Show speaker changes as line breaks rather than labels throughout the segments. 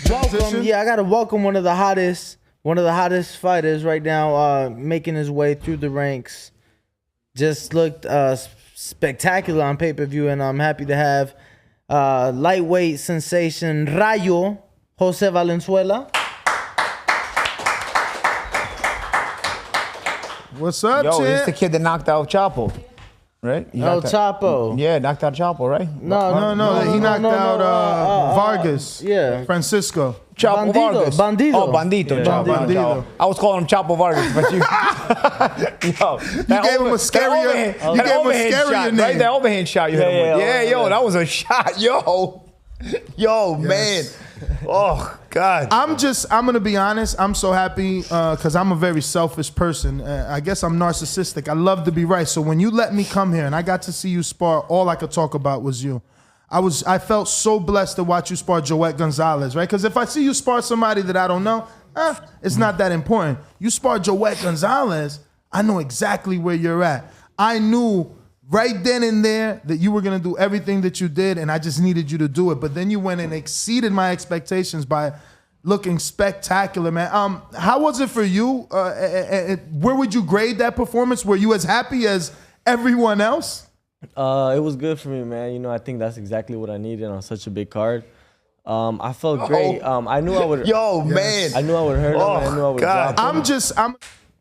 Welcome. Yeah, I gotta welcome one of the hottest fighters right now, making his way through the ranks. Just looked spectacular on pay-per-view, and I'm happy to have lightweight sensation Rayo Valenzuela.
What's up,
Yo,
champ?
this the kid that knocked out Chapo, right?
El Chapo.
Yeah, knocked out Chapo, right?
No, he knocked out Vargas.
Yeah.
Francisco.
Chapo Vargas.
Bandido.
Oh, Bandito.
Yeah.
Bandito.
I was calling him Chapo Vargas, but you... Yo,
You gave him a scarier name.
Right? That overhand shot you hit him with. Yeah, that was a shot. Yo,
Yes.
man. Oh, God.
I'm gonna be honest. I'm so happy because I'm a very selfish person. I guess I'm narcissistic. I love to be right. So when you let me come here and I got to see you spar, all I could talk about was you. I felt so blessed to watch you spar Joet Gonzalez, right? Because if I see you spar somebody that I don't know, it's not that important. You spar Joet Gonzalez, I know exactly where you're at. I knew right then and there that you were gonna do everything that you did, and I just needed you to do it. But then you went and exceeded my expectations by looking spectacular, man. How was it for you? Where would you grade that performance? Were you as happy as everyone else?
It was good for me, man. You know, I think that's exactly what I needed on such a big card. I felt great. I knew I would.
Yo, man.
I knew I would hurt him. And I knew I would drop him.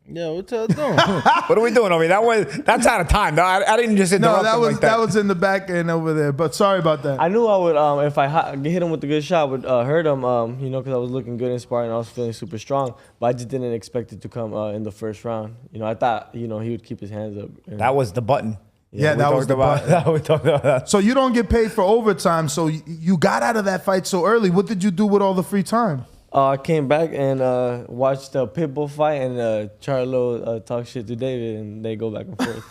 Yeah, what y'all doing?
What are we doing over here? That's out of time, though. I didn't just interrupt him like that.
That was in the back end over there. But sorry about that.
I knew I would, if I hit him with a good shot, would hurt him, you know, because I was looking good in sparring. I was feeling super strong, but I just didn't expect it to come in the first round. You know, I thought, you know, he would keep his hands up.
That was the button.
Yeah, that was the button.
We talked about that.
So you don't get paid for overtime. So you got out of that fight so early. What did you do with all the free time?
I came back and watched the Pitbull fight, and Charlo talk shit to David, and they go back and forth.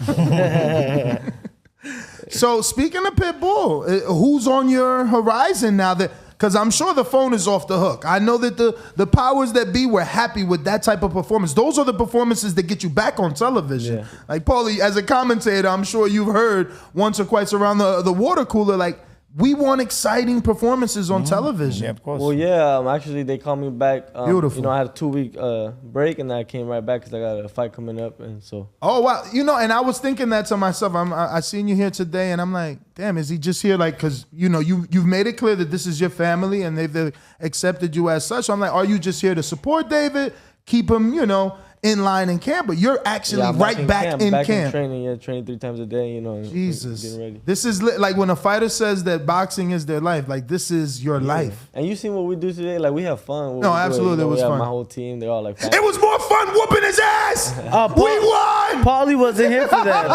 So speaking of Pitbull, who's on your horizon now? Because I'm sure the phone is off the hook. I know that the powers that be were happy with that type of performance. Those are the performances that get you back on television.
Yeah.
Like, Paulie, as a commentator, I'm sure you've heard once or twice around the water cooler, like, we want exciting performances on television.
Yeah, of course.
Well, yeah, actually, they called me back.
Beautiful.
You know, I had a 2-week break, and then I came right back because I got a fight coming up, and so.
Oh, wow. You know, and I was thinking that to myself. I seen you here today, and I'm like, damn, is he just here? Like, because, you know, you've made it clear that this is your family, and they've accepted you as such. So I'm like, are you just here to support David, keep him, you know, in line in camp? But you're actually back in camp.
In training, training 3 times a day, you know.
Jesus.
Getting ready.
This is like when a fighter says that boxing is their life, like this is your life.
And you seen what we do today? Like, we have fun.
No, absolutely, it was fun.
My whole team, they're all like fun.
It was more fun whooping his ass. We won.
Paulie wasn't here for that.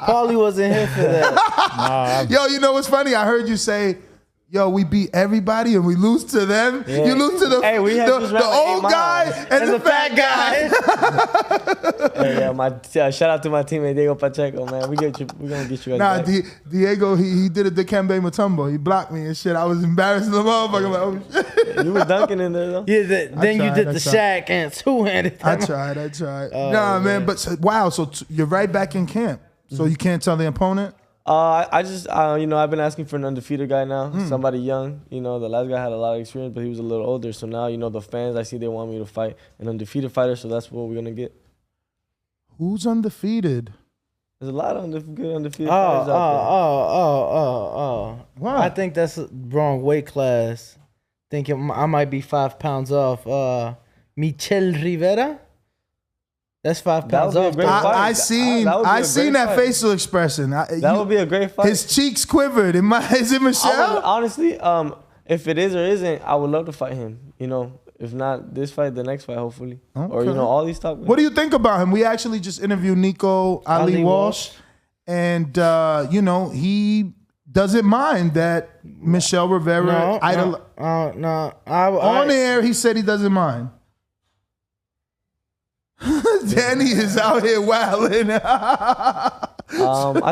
Paulie wasn't here for that.
Yo, you know what's funny? I heard you say, yo, we beat everybody and we lose to them.
Yeah.
You lose to the old guy and the fat guy.
Shout out to my teammate Diego Pacheco, man. We're gonna get you guys back.
Diego, he did a Dikembe Mutombo. He blocked me and shit. I was embarrassed as a motherfucker. Like, oh, shit.
You were dunking in there, though?
Yeah, then you did the Shaq and two-handed.
I tried. Nah, man, but wow, so you're right back in camp. So you can't tell the opponent?
I just, you know, I've been asking for an undefeated guy now, somebody young. You know, the last guy had a lot of experience, but he was a little older. So now, you know, the fans, I see they want me to fight an undefeated fighter, so that's what we're going to get.
Who's undefeated?
There's a lot of good undefeated fighters out there.
What?
I think that's the wrong weight class. Thinking I might be 5 pounds off. Michel Rivera? That's 5 pounds off.
I seen that facial expression.
That would be a great fight.
His cheeks quivered. Is it Michelle?
Honestly, if it is or isn't, I would love to fight him. You know, if not this fight, the next fight, hopefully. Okay. Or, you know, all these top guys.
What do you think about him? We actually just interviewed Nico Ali Walsh. And, you know, he doesn't mind that Michelle Rivera. On air, he said he doesn't mind. Danny is out here wilding.
I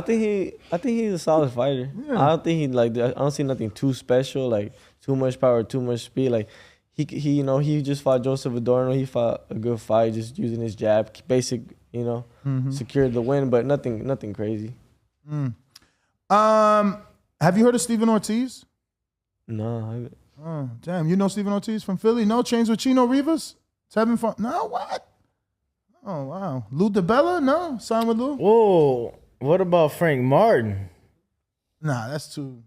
think he's a solid fighter. Yeah. I don't see nothing too special, like too much power, too much speed. Like he you know, he just fought Joseph Adorno. He fought a good fight, just using his jab, basic, you know, secured the win, but nothing crazy.
Have you heard of Steven Ortiz?
No, I haven't.
Oh, damn. You know Steven Ortiz from Philly? No, trains with Chino Rivas? It's having fun. No, what? Oh, wow. Lou DiBella? No, signed with Lou?
Whoa. What about Frank Martin?
Nah, that's too...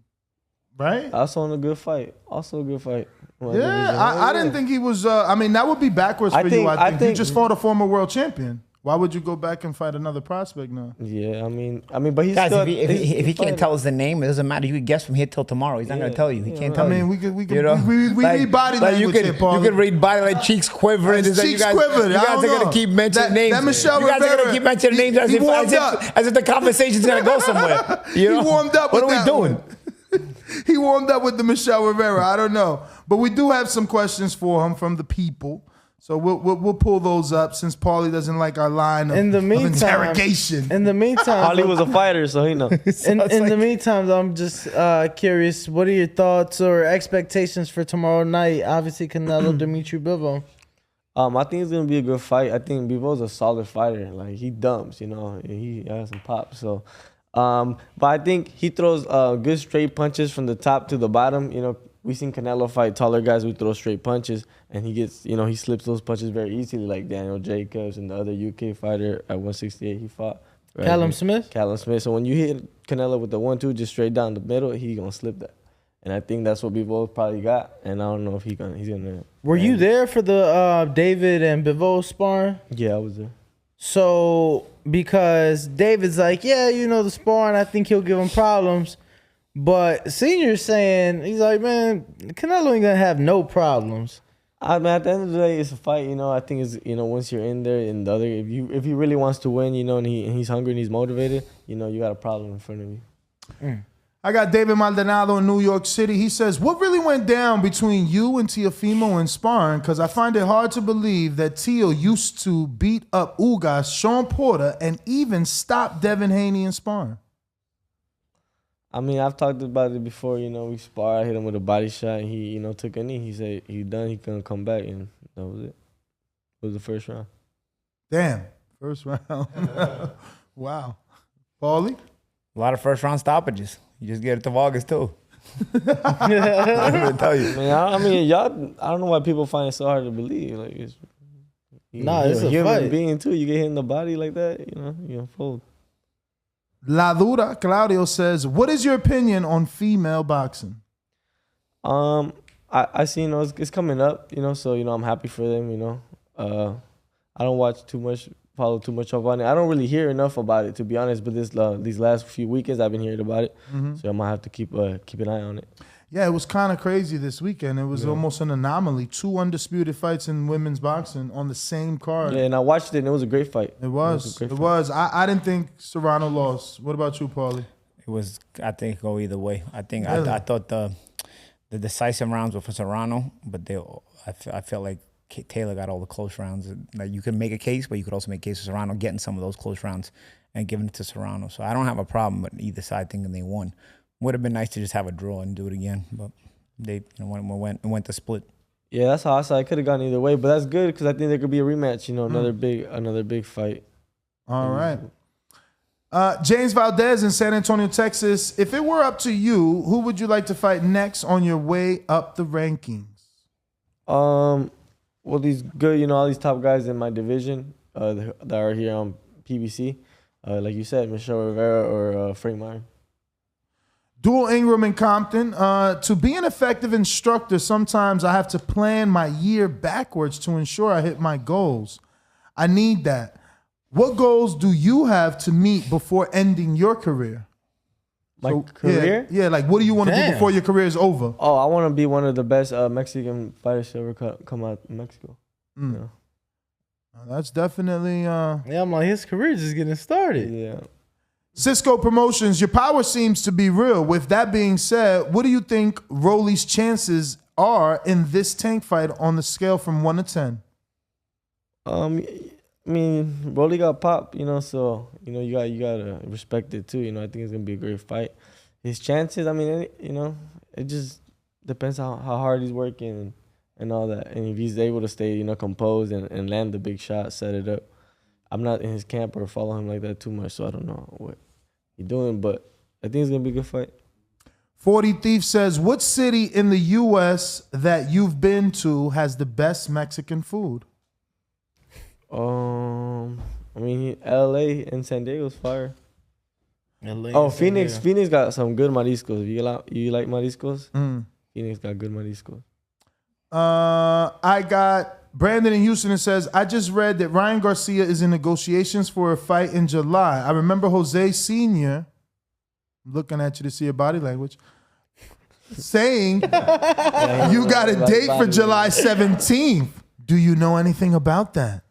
Right?
Also in a good fight. Also a good fight.
Yeah, I didn't think he was... I mean, that would be backwards for you, I think. You just fought a former world champion. Why would you go back and fight another prospect now?
Yeah, I mean, but he's
Guys,
still...
if he can't tell us the name, it doesn't matter. You can guess from here till tomorrow. He's not going to tell you. He can't tell you.
I mean, we
You know?
read body language here, Paul.
You can read body like cheeks quivering.
His cheeks quivered.
You guys are going to keep mentioning names.
That Michelle
you guys are going to
Rivera,
keep mentioning names as if the conversation's going to go somewhere. You know?
He warmed up
What
with
are we doing?
He warmed up with the Michelle Rivera. I don't know. But we do have some questions for him from the people. So we'll pull those up since Paulie doesn't like our line of,
In the meantime,
of interrogation.
In the meantime,
Holly was a fighter, so he knows.
in the meantime, I'm just curious. What are your thoughts or expectations for tomorrow night? Obviously, Canelo, Dimitri Bivol.
I think it's gonna be a good fight. I think Bivol's a solid fighter. Like he dumps, you know, and he has some pop. So, but I think he throws good straight punches from the top to the bottom. You know, we seen Canelo fight taller guys who throw straight punches, and he gets, you know, he slips those punches very easily, like Daniel Jacobs and the other UK fighter at 168 he fought. Right?
Callum Smith.
Callum Smith. So when you hit Canelo with the 1-2 just straight down the middle, he gonna slip that. And I think that's what Bivol probably got. And I don't know if he's gonna.
Were you there for the David and Bivol sparring?
Yeah, I was there.
So because David's like, yeah, you know, the sparring, I think he'll give him problems. But Senior's saying, he's like, man, Canelo ain't gonna have no problems.
I mean, at the end of the day, it's a fight. You know, I think it's, you know, once you're in there, and the other, if he really wants to win, you know, and he's hungry and he's motivated, you know, you got a problem in front of you.
I got David Maldonado in New York City. He says, what really went down between you and Teofimo in sparring? Because I find it hard to believe that Teo used to beat up Ugas, Sean Porter, and even stop Devin Haney in sparring.
I mean, I've talked about it before. You know, we spar. I hit him with a body shot, and he, you know, took a knee. He said he done. He couldn't come back, and that was it. It was the first round.
Damn, first round. Wow. Paulie?
A lot of first round stoppages. You just get it to Vargas too. I don't even tell you.
I mean, y'all. I don't know why people find it so hard to believe. Like, it's
It's a
human
fight.
being too. You get hit in the body like that, you know, you fold.
La Dura, Claudio says, what is your opinion on female boxing?
I see, you know, it's coming up, you know, so, you know, I'm happy for them, you know. I don't watch too much, follow too much up on it. I don't really hear enough about it, to be honest, but these last few weekends I've been hearing about it, so I might have to keep an eye on it.
Yeah, it was kind of crazy this weekend. It was almost an anomaly. 2 undisputed fights in women's boxing on the same card.
Yeah, and I watched it, and it was a great fight.
It was. It was. I didn't think Serrano lost. What about you, Paulie?
It was, I think, go either way. I think
Really?
I thought the decisive rounds were for Serrano, but I felt like Taylor got all the close rounds. Like, you could make a case, but you could also make a case for Serrano getting some of those close rounds and giving it to Serrano. So I don't have a problem with either side thinking they won. Would have been nice to just have a draw and do it again, but they, you know, went to split.
Yeah, that's how I said. I could have gone either way, but that's good because I think there could be a rematch. You know, another big fight.
All right. James Valdez in San Antonio, Texas. If it were up to you, who would you like to fight next on your way up the rankings?
Well, these good, you know, all these top guys in my division that are here on PBC, like you said, Michelle Rivera or Frank Martin.
Dual Ingram in Compton. To be an effective instructor, sometimes I have to plan my year backwards to ensure I hit my goals. I need that. What goals do you have to meet before ending your career?
My career?
Yeah, like what do you want to do before your career is over?
Oh, I want to be one of the best Mexican fighters to ever come out of Mexico.
Mm.
Yeah.
That's definitely...
Yeah, I'm like, his career just getting started.
Yeah.
Cisco Promotions, your power seems to be real. With that being said, what do you think Rolly's chances are in this tank fight on the scale from 1 to 10?
I mean, Rolly got pop, you know, so, you know, you gotta respect it too. You know, I think it's gonna be a great fight. His chances, I mean, you know, it just depends how hard he's working and all that. And if he's able to stay, you know, composed and land the big shot, set it up. I'm not in his camp or follow him like that too much, so I don't know what he's doing, but I think it's going to be a good fight.
40 Thief says, what city in the U.S. that you've been to has the best Mexican food?
I mean, L.A. and San Diego's fire.
LA
Oh,
and San
Phoenix.
Diego.
Phoenix got some good mariscos. You like mariscos? Phoenix got good mariscos.
I got Brandon in Houston. It says, I just read that Ryan Garcia is in negotiations for a fight in July. I remember Jose Sr., looking at you to see your body language, saying you got a date for July 17th. Do you know anything about that?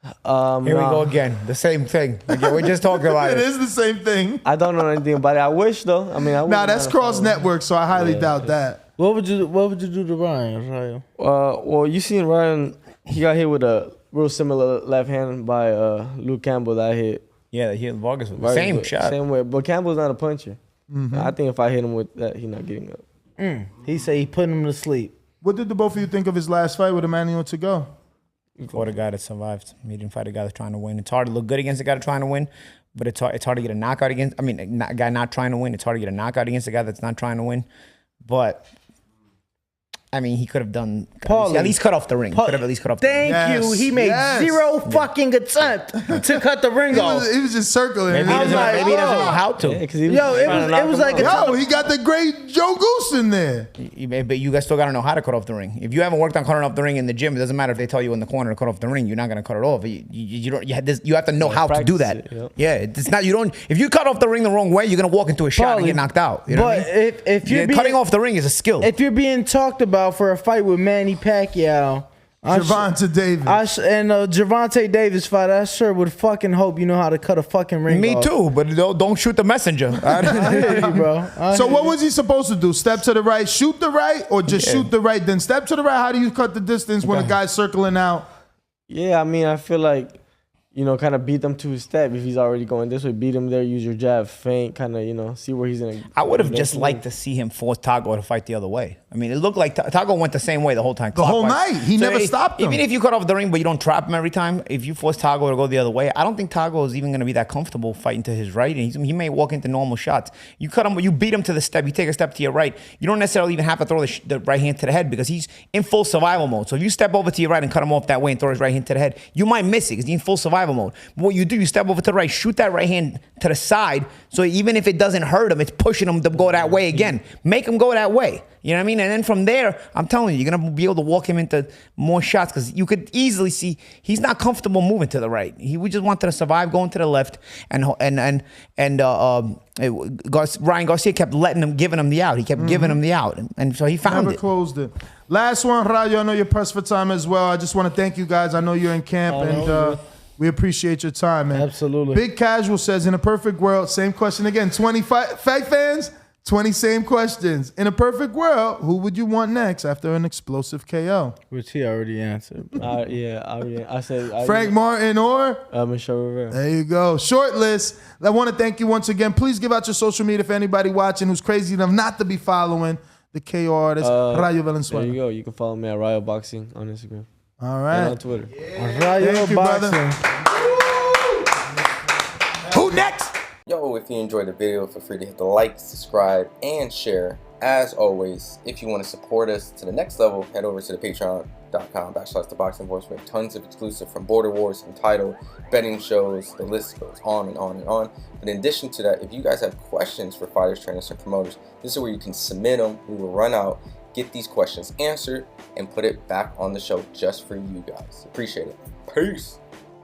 Here we go again. The same thing. Like, we're just talking about
It
it.
is the same thing.
I don't know anything about it. I wish though. I mean, I
Nah, that's cross network, so I highly doubt that.
What would you do to Ryan, Rayo?
Well, you seen Ryan? He got hit with a real similar left hand by Luke Campbell that I hit.
Yeah, he hit Vargas with the
Right,
same
but
shot.
same way. But Campbell's not a puncher. I think if I hit him with that, he's not getting up.
He said he put him to sleep.
What did the both of you think of his last fight with Emmanuel to go?
Fought a guy that survived. He didn't fight a guy that's trying to win. It's hard to look good against a guy that's trying to win, but it's hard to get a knockout against. I mean, a guy not trying to win. It's hard to get a knockout against a guy that's not trying to win. But I mean, he could have done at least cut off the ring. Could have at least cut off the ring.
Thank you. He made zero fucking attempt to cut the ring off.
He was just circling.
Maybe he doesn't know how to.
Yeah, 'cause he was
Yo, it
trying to knock
was
him
like
out.
a
Yo, he got the great Joe Goose in there.
But you guys still got to know how to cut off the ring. If you haven't worked on cutting off the ring in the gym, it doesn't matter if they tell you in the corner to cut off the ring. You're not going to cut it off. You have to know how to do that.
Practice it,
Yeah, it's not. You don't. If you cut off the ring the wrong way, you're going to walk into a shot and get knocked out. You know what I mean?
But if you're
Cutting off the ring is a skill.
if you're being talked about for a fight with Manny Pacquiao,
Gervonta Davis.
Gervonta Davis fight, I sure would fucking hope you know how to cut a fucking ring
Me
off.
too, but don't shoot the messenger.
I hear you, bro.
So what was he supposed to do? Step to the right, shoot the right, or just shoot the right, then step to the right? How do you cut the distance when a guy's circling out?
Yeah, I mean, I feel like, kind of beat them to his step. If he's already going this way, beat him there, use your jab, feint, kind of, see where he's going to.
I would have just liked to see him force Tago to fight the other way. I mean, it looked like Tago went the same way the whole time.
The whole
clockwise.
night. He never stopped him.
Even if you cut off the ring, but you don't trap him every time, if you force Tago to go the other way, I don't think Tago is even going to be that comfortable fighting to his right. And he may walk into normal shots. You cut him, you beat him to the step, you take a step to your right. You don't necessarily even have to throw the right hand to the head because he's in full survival mode. So if you step over to your right and cut him off that way and throw his right hand to the head, you might miss it because he's in full survival mode. But what you do, you step over to the right, shoot that right hand to the side. So even if it doesn't hurt him, it's pushing him to go that way again. Make him go that way. You know what I mean? And then from there, I'm telling you, you're going to be able to walk him into more shots because you could easily see he's not comfortable moving to the right. He would just wanted to survive going to the left. Ryan Garcia kept giving him the out. He kept giving him the out. And so he found
Never
it.
closed it. Last one, Rayo. I know you're pressed for time as well. I just want to thank you guys. I know you're in camp and we appreciate your time, man.
Absolutely.
Big Casual says, in a perfect world, same question again. 20 fight fans, 20 same questions. In a perfect world, who would you want next after an explosive KO?
Which he already answered.
I said
Frank Martin or?
Michelle Rivera.
There you go. Short list. I want to thank you once again. Please give out your social media for anybody watching who's crazy enough not to be following the KO artist, Rayo Valenzuela.
There you go. You can follow me at Rayo Boxing on Instagram.
All right.
And on Twitter.
Rayo
Thank you, brother.
Boxing.
Who next?
Yo, if you enjoyed the video, feel free to hit the like, subscribe, and share. As always, if you want to support us to the next level, head over to the patreon.com/ThaBoxingVoice. We have tons of exclusive from Border Wars, Untitled, betting shows, the list goes on and on and on. But in addition to that, if you guys have questions for fighters, trainers, and promoters, this is where you can submit them. We will run out, get these questions answered, and put it back on the show just for you guys. Appreciate it. Peace.